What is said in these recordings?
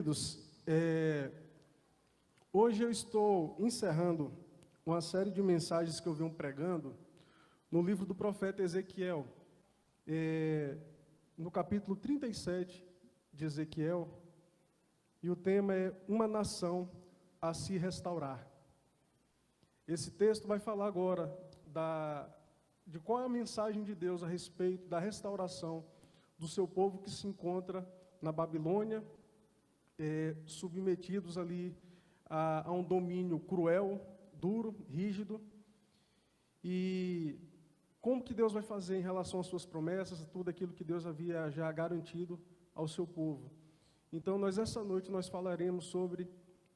Queridos, hoje eu estou encerrando uma série de mensagens que eu venho pregando no livro do profeta Ezequiel, no capítulo 37 de Ezequiel, e o tema é Uma Nação a se Restaurar. Esse texto vai falar agora de qual é a mensagem de Deus a respeito da restauração do seu povo que se encontra na Babilônia, submetidos ali a um domínio cruel, duro, rígido, e como que Deus vai fazer em relação às suas promessas, tudo aquilo que Deus havia já garantido ao seu povo. Então, essa noite, nós falaremos sobre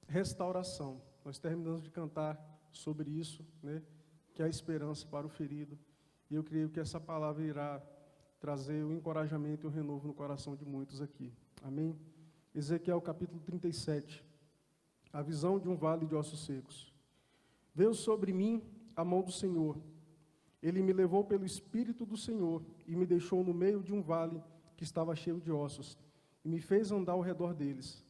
restauração. Nós terminamos de cantar sobre isso, né, que é a esperança para o ferido, e eu creio que essa palavra irá trazer o encorajamento e o renovo no coração de muitos aqui. Amém? Ezequiel capítulo 37, a visão de um vale de ossos secos. Veio sobre mim a mão do Senhor. Ele me levou pelo Espírito do Senhor e me deixou no meio de um vale que estava cheio de ossos, e me fez andar ao redor deles.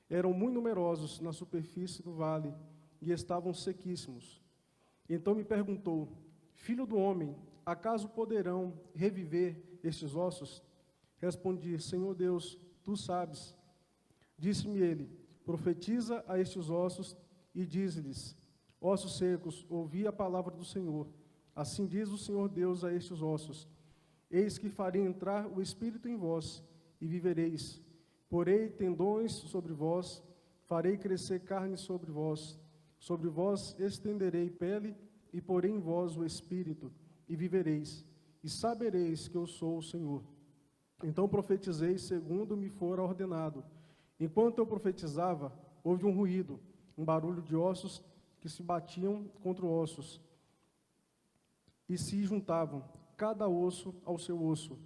Eram muito numerosos na superfície do vale e estavam sequíssimos. Então me perguntou: Filho do homem, acaso poderão reviver estes ossos? Respondi: Senhor Deus, tu sabes. Disse-me ele: profetiza a estes ossos e dize-lhes: ossos secos, ouvi a palavra do Senhor. Assim diz o Senhor Deus a estes ossos: eis que farei entrar o Espírito em vós, e vivereis. Porei tendões sobre vós, farei crescer carne sobre vós estenderei pele, e porei em vós o Espírito, e vivereis, e sabereis que eu sou o Senhor. Então profetizei segundo me fora ordenado. Enquanto eu profetizava, houve um ruído, um barulho de ossos que se batiam contra ossos e se juntavam, cada osso ao seu osso.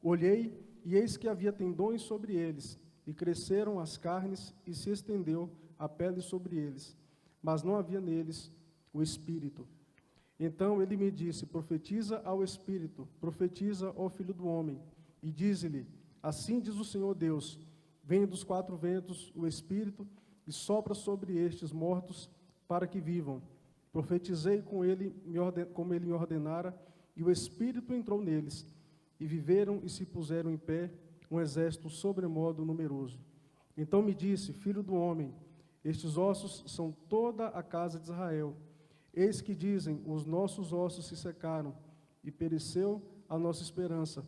Olhei, e eis que havia tendões sobre eles, e cresceram as carnes, e se estendeu a pele sobre eles, mas não havia neles o Espírito. Então ele me disse: profetiza ao Espírito, profetiza ao Filho do Homem, e dize-lhe: assim diz o Senhor Deus: vem dos quatro ventos o Espírito, e sopra sobre estes mortos, para que vivam. Profetizei como ele me ordenara, e o Espírito entrou neles, e viveram e se puseram em pé, um exército sobremodo numeroso. Então me disse: filho do homem, estes ossos são toda a casa de Israel. Eis que dizem: os nossos ossos se secaram, e pereceu a nossa esperança.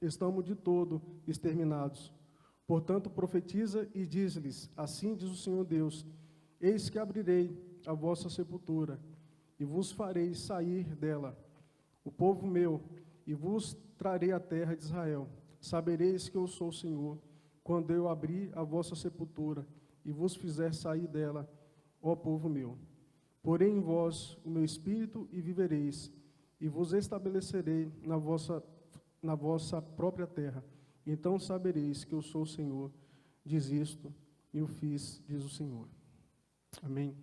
Estamos de todo exterminados. Portanto, profetiza e diz-lhes: assim diz o Senhor Deus: eis que abrirei a vossa sepultura, e vos farei sair dela, o povo meu, e vos trarei a terra de Israel. Sabereis que eu sou o Senhor, quando eu abrir a vossa sepultura, e vos fizer sair dela, ó povo meu. Porei em vós o meu espírito, e vivereis, e vos estabelecerei na vossa própria terra. Então sabereis que eu sou o Senhor, diz isto, e o fiz, diz o Senhor. Amém.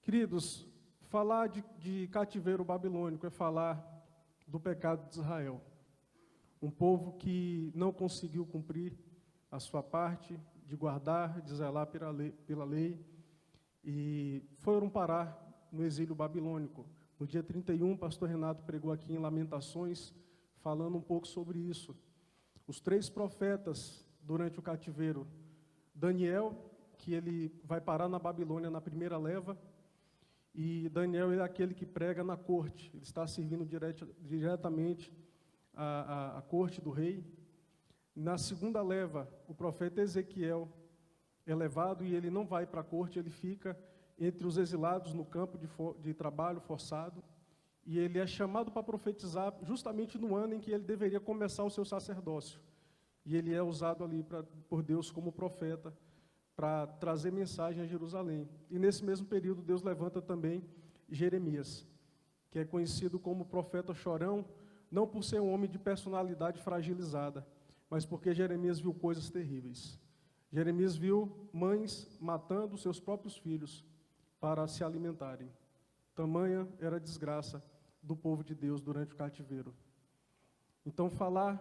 Queridos, falar de cativeiro babilônico é falar do pecado de Israel. Um povo que não conseguiu cumprir a sua parte de guardar, de zelar pela lei, e foram parar no exílio babilônico. No dia 31, o pastor Renato pregou aqui em Lamentações, falando um pouco sobre isso. Os 3 profetas durante o cativeiro: Daniel, que ele vai parar na Babilônia na primeira leva, e Daniel é aquele que prega na corte, ele está servindo diretamente a corte do rei. Na segunda leva, o profeta Ezequiel é levado e ele não vai para a corte, ele fica entre os exilados no campo de trabalho forçado, e ele é chamado para profetizar justamente no ano em que ele deveria começar o seu sacerdócio. E ele é usado ali por Deus como profeta para trazer mensagem a Jerusalém. E nesse mesmo período, Deus levanta também Jeremias, que é conhecido como profeta chorão, não por ser um homem de personalidade fragilizada, mas porque Jeremias viu coisas terríveis. Jeremias viu mães matando seus próprios filhos para se alimentarem. Tamanha era a desgraça do povo de Deus durante o cativeiro. Então, falar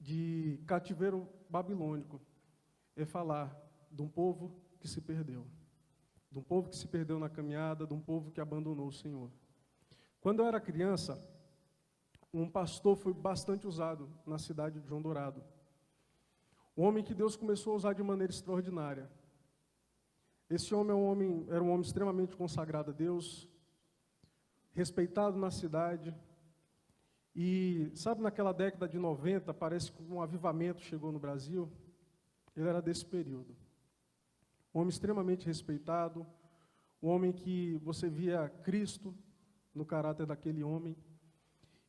de cativeiro babilônico é falar de um povo que se perdeu. De um povo que se perdeu na caminhada, de um povo que abandonou o Senhor. Quando eu era criança, um pastor foi bastante usado na cidade de João Dourado. Um homem que Deus começou a usar de maneira extraordinária. Esse homem era um homem extremamente consagrado a Deus, respeitado na cidade. E, sabe, naquela década de 90, parece que um avivamento chegou no Brasil. Ele era desse período. Um homem extremamente respeitado, um homem que você via Cristo no caráter daquele homem.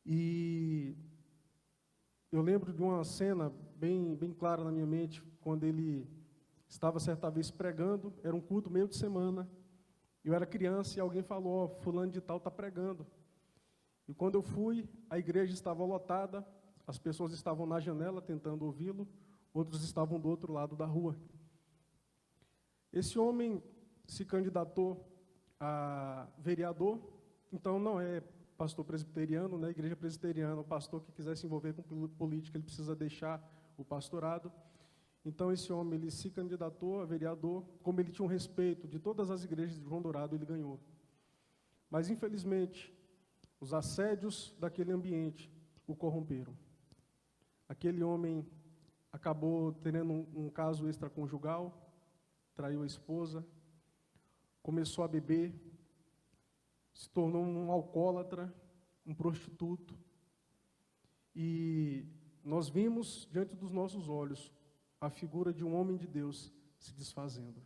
E eu lembro de uma cena bem clara na minha mente, quando ele estava certa vez pregando, era um culto meio de semana, eu era criança e alguém falou, ó, fulano de tal está pregando. E quando eu fui, a igreja estava lotada, as pessoas estavam na janela tentando ouvi-lo, outros estavam do outro lado da rua. Esse homem se candidatou a vereador, então não é pastor presbiteriano, né, igreja presbiteriana, o pastor que quiser se envolver com política, ele precisa deixar o pastorado. Então esse homem, ele se candidatou a vereador, como ele tinha um respeito de todas as igrejas de João Dourado, ele ganhou. Mas infelizmente, os assédios daquele ambiente o corromperam. Aquele homem acabou tendo um caso extraconjugal, traiu a esposa, começou a beber, se tornou um alcoólatra, um prostituto. E nós vimos diante dos nossos olhos a figura de um homem de Deus se desfazendo.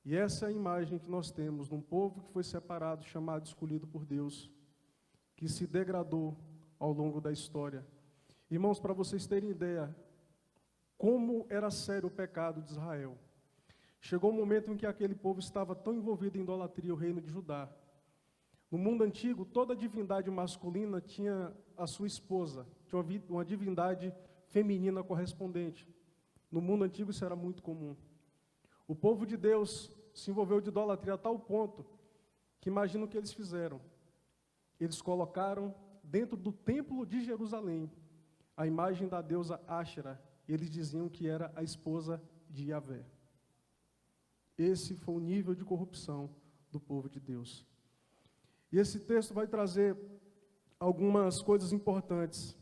E essa é a imagem que nós temos de um povo que foi separado, chamado, escolhido por Deus, que se degradou ao longo da história. Irmãos, para vocês terem ideia, como era sério o pecado de Israel. Chegou um momento em que aquele povo estava tão envolvido em idolatria, o reino de Judá. No mundo antigo, toda divindade masculina tinha a sua esposa, tinha uma divindade feminina correspondente. No mundo antigo isso era muito comum. O povo de Deus se envolveu de idolatria a tal ponto que imagina o que eles fizeram. Eles colocaram dentro do templo de Jerusalém a imagem da deusa Áshera. Eles diziam que era a esposa de Yahvé. Esse foi o nível de corrupção do povo de Deus. E esse texto vai trazer algumas coisas importantes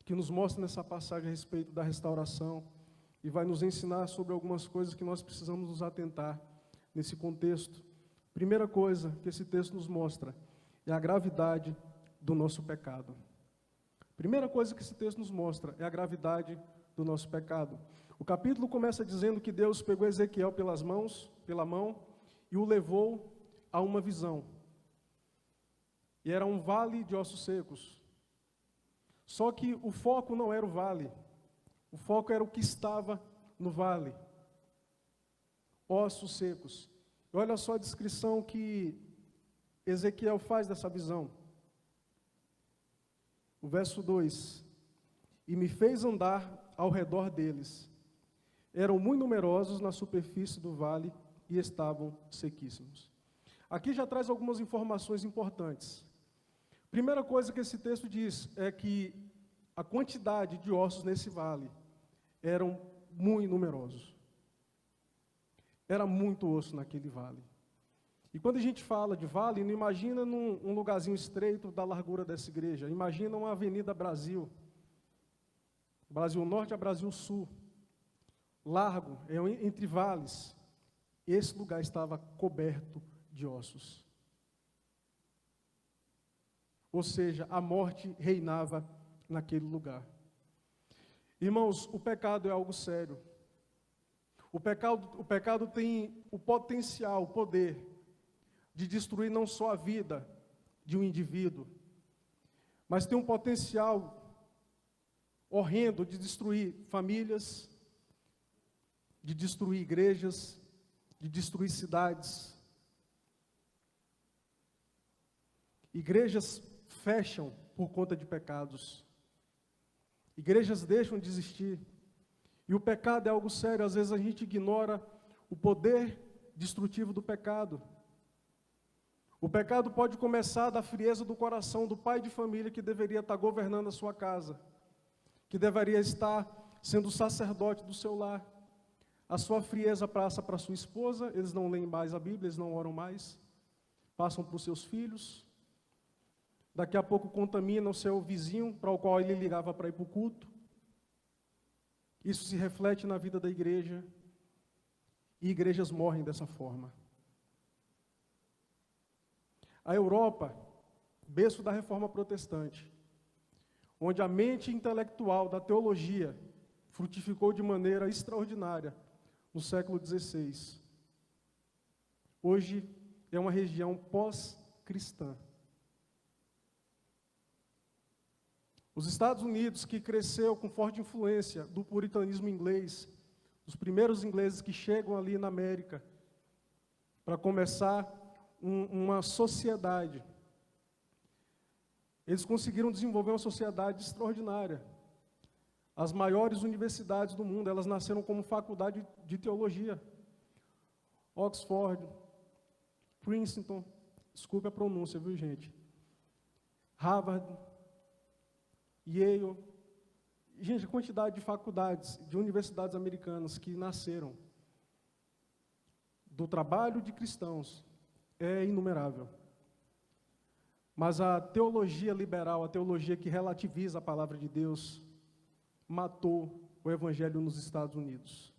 que nos mostram nessa passagem a respeito da restauração e vai nos ensinar sobre algumas coisas que nós precisamos nos atentar nesse contexto. Primeira coisa que esse texto nos mostra é a gravidade do nosso pecado. Primeira coisa que esse texto nos mostra é a gravidade do nosso pecado. O capítulo começa dizendo que Deus pegou Ezequiel pela mão e o levou a uma visão. E era um vale de ossos secos. Só que o foco não era o vale. O foco era o que estava no vale. Ossos secos. E olha só a descrição que Ezequiel faz dessa visão. O verso 2. E me fez andar ao redor deles. Eram muito numerosos na superfície do vale e estavam sequíssimos. Aqui já traz algumas informações importantes. Primeira coisa que esse texto diz é que a quantidade de ossos nesse vale eram muito numerosos. Era muito osso naquele vale. E quando a gente fala de vale, não imagina num lugarzinho estreito da largura dessa igreja. Imagina uma Avenida Brasil. Brasil Norte a Brasil Sul. Largo, entre vales. Esse lugar estava coberto de ossos. Ou seja, a morte reinava naquele lugar. Irmãos, o pecado é algo sério. O pecado tem o potencial, o poder de destruir não só a vida de um indivíduo, mas tem um potencial horrendo de destruir famílias, de destruir igrejas, de destruir cidades. Igrejas fecham por conta de pecados. Igrejas deixam de existir. E o pecado é algo sério. Às vezes a gente ignora o poder destrutivo do pecado. O pecado pode começar da frieza do coração do pai de família que deveria estar governando a sua casa, que deveria estar sendo sacerdote do seu lar. A sua frieza passa para sua esposa, eles não leem mais a Bíblia, eles não oram mais, passam para os seus filhos. Daqui a pouco contamina o seu vizinho, para o qual ele ligava para ir para o culto. Isso se reflete na vida da igreja, e igrejas morrem dessa forma. A Europa, berço da Reforma Protestante, onde a mente intelectual da teologia frutificou de maneira extraordinária no século XVI. Hoje é uma região pós-cristã. Os Estados Unidos, que cresceu com forte influência do puritanismo inglês, os primeiros ingleses que chegam ali na América para começar uma sociedade. Eles conseguiram desenvolver uma sociedade extraordinária. As maiores universidades do mundo, elas nasceram como faculdade de teologia. Oxford, Princeton, desculpe a pronúncia, viu, gente? Harvard, Yale. Gente, a quantidade de faculdades, de universidades americanas que nasceram do trabalho de cristãos é inumerável. Mas a teologia liberal, a teologia que relativiza a palavra de Deus, matou o evangelho nos Estados Unidos.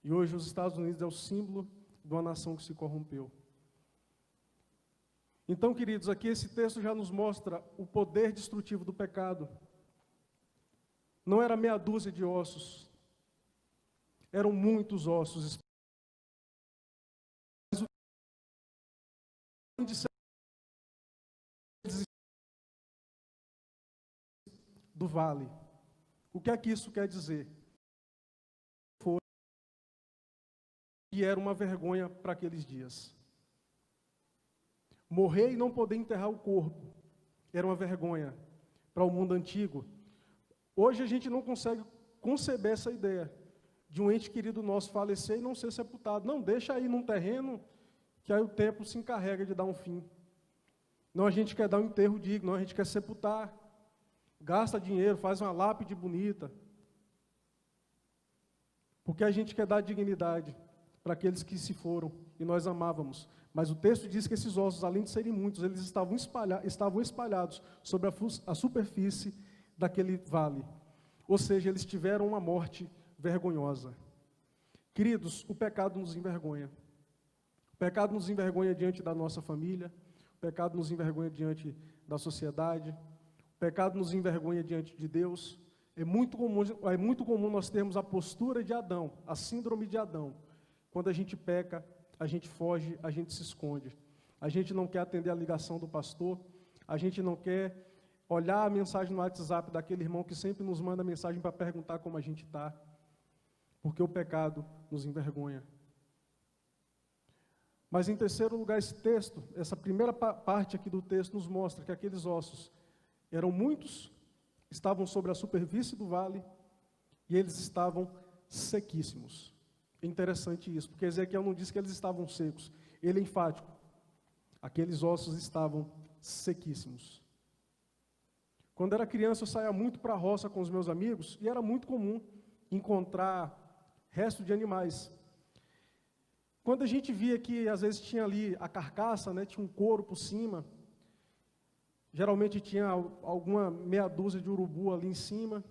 E hoje os Estados Unidos é o símbolo de uma nação que se corrompeu. Então, queridos, aqui esse texto já nos mostra o poder destrutivo do pecado. Não era meia dúzia de ossos, eram muitos ossos. Do vale. O que é que isso quer dizer? Foi e era uma vergonha para aqueles dias. Morrer e não poder enterrar o corpo era uma vergonha para o mundo antigo. Hoje a gente não consegue conceber essa ideia de um ente querido nosso falecer e não ser sepultado. Não, deixa aí num terreno que aí o tempo se encarrega de dar um fim. Não, a gente quer dar um enterro digno, não, a gente quer sepultar. Gasta dinheiro, faz uma lápide bonita. Porque a gente quer dar dignidade para aqueles que se foram e nós amávamos. Mas o texto diz que esses ossos, além de serem muitos, eles estavam espalhados sobre a superfície daquele vale. Ou seja, eles tiveram uma morte vergonhosa. Queridos, o pecado nos envergonha. O pecado nos envergonha diante da nossa família, o pecado nos envergonha diante da sociedade, o pecado nos envergonha diante de Deus. É muito comum nós termos a postura de Adão, a síndrome de Adão. Quando a gente peca, a gente foge, a gente se esconde. A gente não quer atender a ligação do pastor, a gente não quer olhar a mensagem no WhatsApp daquele irmão que sempre nos manda mensagem para perguntar como a gente está, porque o pecado nos envergonha. Mas, em terceiro lugar, esse texto, essa primeira parte aqui do texto nos mostra que aqueles ossos eram muitos, estavam sobre a superfície do vale e eles estavam sequíssimos. É interessante isso, porque Ezequiel não diz que eles estavam secos, ele é enfático. Aqueles ossos estavam sequíssimos. Quando era criança, eu saía muito para a roça com os meus amigos e era muito comum encontrar resto de animais. Quando a gente via que, às vezes, tinha ali a carcaça, né, tinha um couro por cima, geralmente tinha alguma meia dúzia de urubu ali em cima,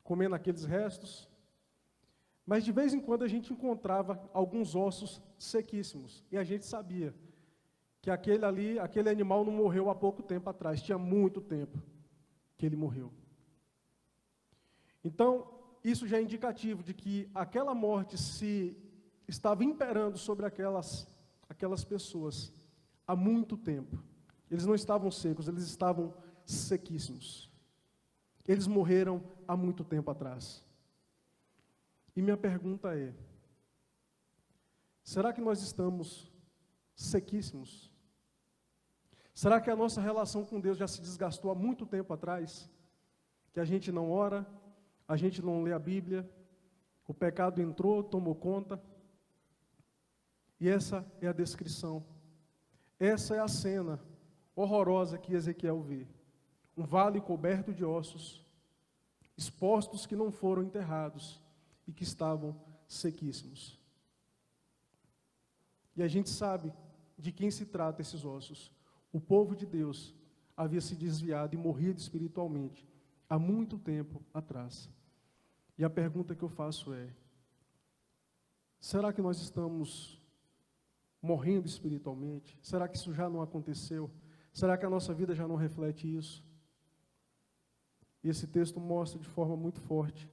comendo aqueles restos. Mas, de vez em quando, a gente encontrava alguns ossos sequíssimos, e a gente sabia que aquele animal não morreu há pouco tempo atrás, tinha muito tempo que ele morreu. Então, isso já é indicativo de que aquela morte se estava imperando sobre aquelas pessoas há muito tempo. Eles não estavam secos, eles estavam sequíssimos. Eles morreram há muito tempo atrás. E minha pergunta é: será que nós estamos sequíssimos? Será que a nossa relação com Deus já se desgastou há muito tempo atrás? Que a gente não ora, a gente não lê a Bíblia, o pecado entrou, tomou conta. E essa é a descrição, essa é a cena horrorosa que Ezequiel vê. Um vale coberto de ossos, expostos que não foram enterrados e que estavam sequíssimos. E a gente sabe de quem se trata esses ossos. O povo de Deus havia se desviado e morrido espiritualmente há muito tempo atrás. E a pergunta que eu faço é: será que nós estamos morrendo espiritualmente? Será que isso já não aconteceu? Será que a nossa vida já não reflete isso? E esse texto mostra de forma muito forte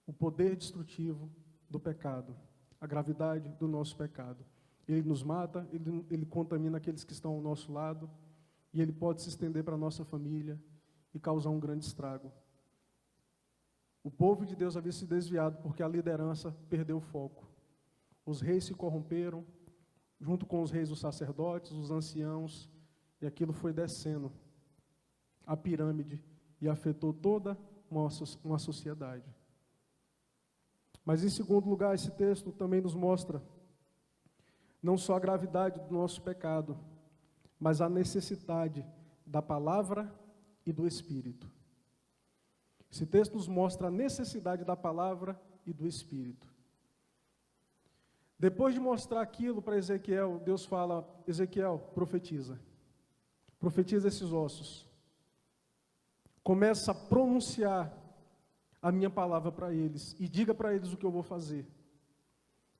o poder destrutivo do pecado, a gravidade do nosso pecado. Ele nos mata, ele contamina aqueles que estão ao nosso lado, e ele pode se estender para a nossa família e causar um grande estrago. O povo de Deus havia se desviado porque a liderança perdeu o foco. Os reis se corromperam, junto com os reis, os sacerdotes, os anciãos, e aquilo foi descendo a pirâmide e afetou toda uma sociedade. Mas, em segundo lugar, esse texto também nos mostra não só a gravidade do nosso pecado, mas a necessidade da palavra e do Espírito. Esse texto nos mostra a necessidade da palavra e do Espírito. Depois de mostrar aquilo para Ezequiel, Deus fala: Ezequiel, profetiza. Profetiza esses ossos. Começa a pronunciar a minha palavra para eles e diga para eles o que eu vou fazer.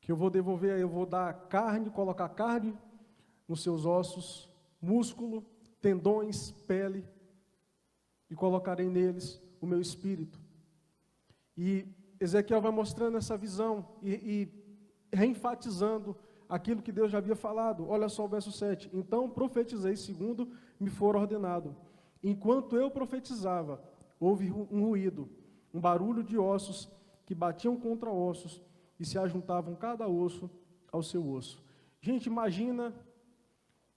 Que eu vou devolver, eu vou dar carne, colocar carne nos seus ossos, músculo, tendões, pele, e colocarei neles o meu espírito. E Ezequiel vai mostrando essa visão e reenfatizando aquilo que Deus já havia falado. Olha só o verso 7. Então profetizei segundo me for ordenado. Enquanto eu profetizava, houve um ruído, um barulho de ossos que batiam contra ossos e se ajuntavam cada osso ao seu osso. Gente, imagina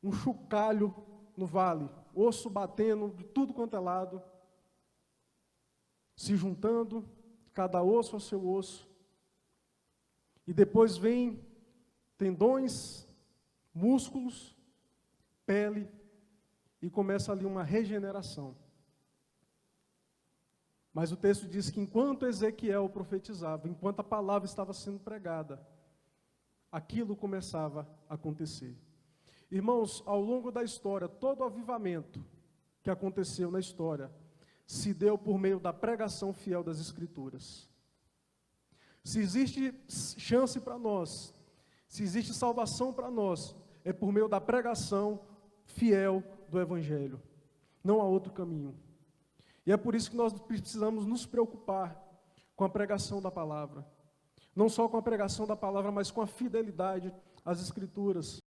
um chocalho no vale, osso batendo de tudo quanto é lado, se juntando, cada osso ao seu osso. E depois vem tendões, músculos, pele, e começa ali uma regeneração. Mas o texto diz que enquanto Ezequiel profetizava, enquanto a palavra estava sendo pregada, aquilo começava a acontecer. Irmãos, ao longo da história, todo o avivamento que aconteceu na história se deu por meio da pregação fiel das Escrituras. Se existe chance para nós, se existe salvação para nós, é por meio da pregação fiel do Evangelho. Não há outro caminho. E é por isso que nós precisamos nos preocupar com a pregação da palavra. Não só com a pregação da palavra, mas com a fidelidade às Escrituras.